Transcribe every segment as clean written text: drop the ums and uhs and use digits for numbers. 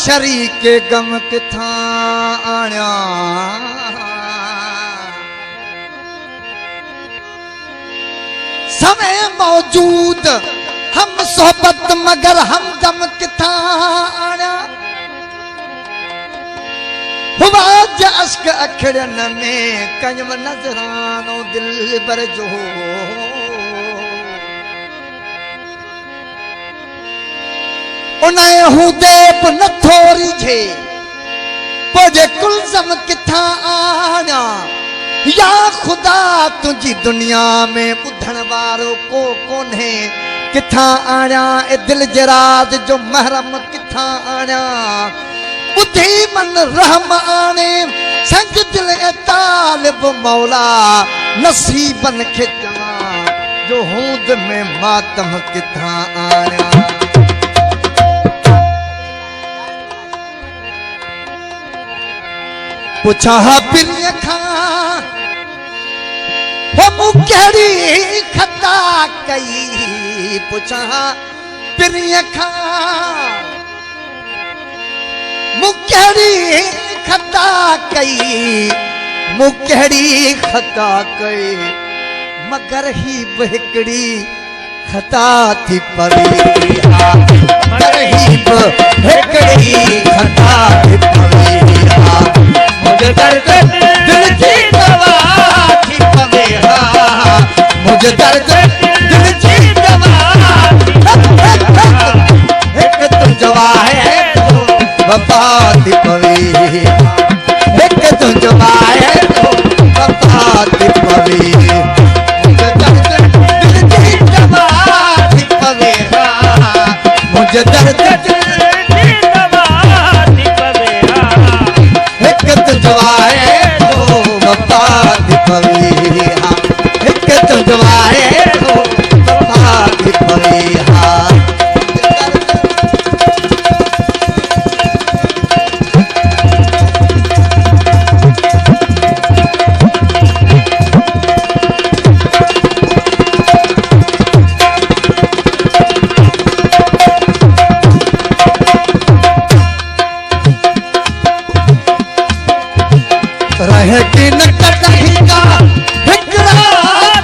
शरीक गम किथा आया समय मौजूद हम सोहबत मगर हम दम किथा आया हुआ अश्क अखड़न में कजम नजरानो दिल बर जो उन्हें हुदेब न थोरी जे पोजे कुलजम किथा आना या खुदा तुझी दुनिया में बुधन वारो को कोने किथा आना ए दिल जराज जो महरम किथा आना बुद्धि मन रहम आने संग दिल ए तालिब मौला नसीबन खिचवा जो हूद में मातम किथा आना पुछा पिरिय खां वो केड़ी खता कई पुछा पिरिय खां मुकेड़ी खता कई मुकेड़ी खता कई मगर ही बहकड़ी खता थी पवी मगर ही बहकड़ी खता थी पवी मुझे दर्द दिल की दवा थी पवे मुझे दर्द दिल की दवा एक तुम जवा है वफा थी पवी एक तुम जवा है वफा थी पवी मुझे दर्द दिल की दवा थी पवे मुझे दर्द रह के न कटहिका हिकरा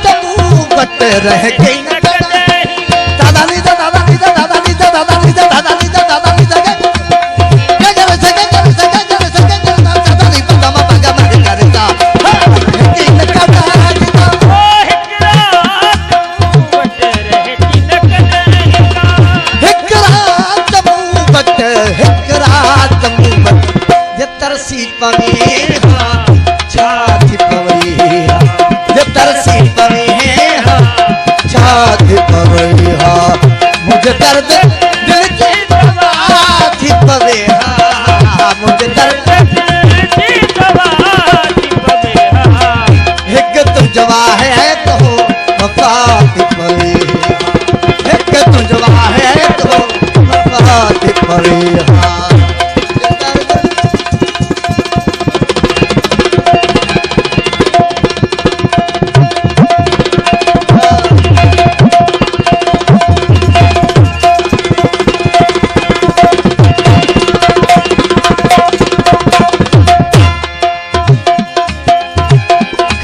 तबू बट रह के न कटहिका दादा नी दादा नी दादा नी दादा नी दादा नी दादा नी दादा के कर सके दादा नी पंगा मा पंगा मा करता के न कटहिका ओ हिकरा तबू बट रह के न कटहिका हिकरा तबू बट ये तरसी पवे छाती पवई ये तरसी पवे छाती पवई मुझे दर्द दिल की दवा थी पवे मुझे दर्द दिल की दवा थी पवे एक तुम जवा है तो वफा थी पवे एक तुम जवा है तो वफा थी पवे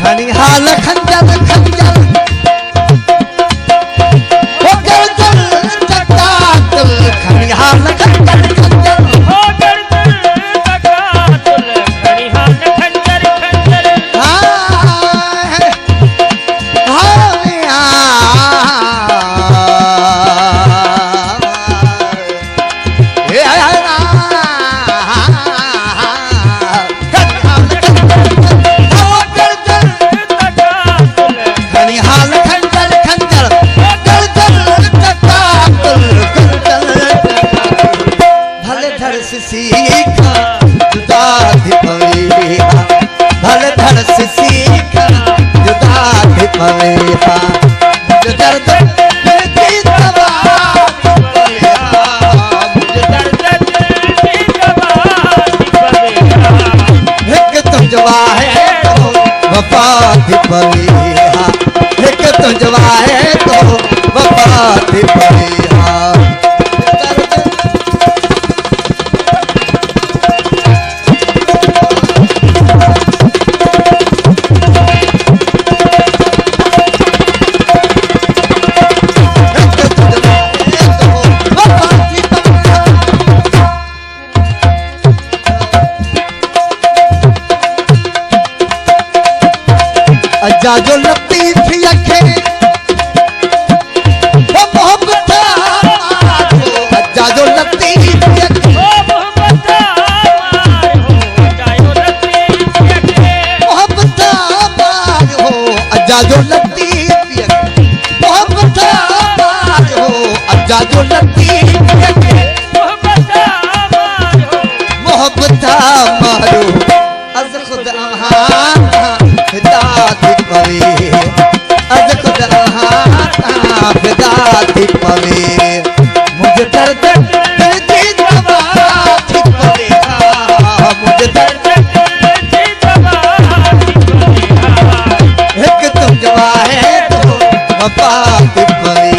खनिहाल खंजर खंजर हो गर्दन टटातल खनिहाल खंजर खंजर हो गर्दन टटातल खनिहाल खंजर खंजर सीखा जुदा थी पवे भले धड़ से सीखा जुदा थी पवे मुझे दर्द दिल की दवा थी पवे मुझे दर्द दिल की दवा थी पवे एक तुम जवा है तो वफा थी पवे एक तुम जवा है तो वफा थी पवे अजा जो लतीफ अखे मोहब्बत मारो अजा जो लतीफ अखे मोहब्बत मारो अजा जो लतीफ अखे मोहब्बत मारो अजा जो लतीफ अखे मोहब्बत मारो अज खुद फिदाती पवे अज खुद फिदाती पवे मुझे दर्द दिल की दवा थी पवे मुझे दर्द दिल की दवा थी पवे एक तुम जवा है तो वफा थी पवे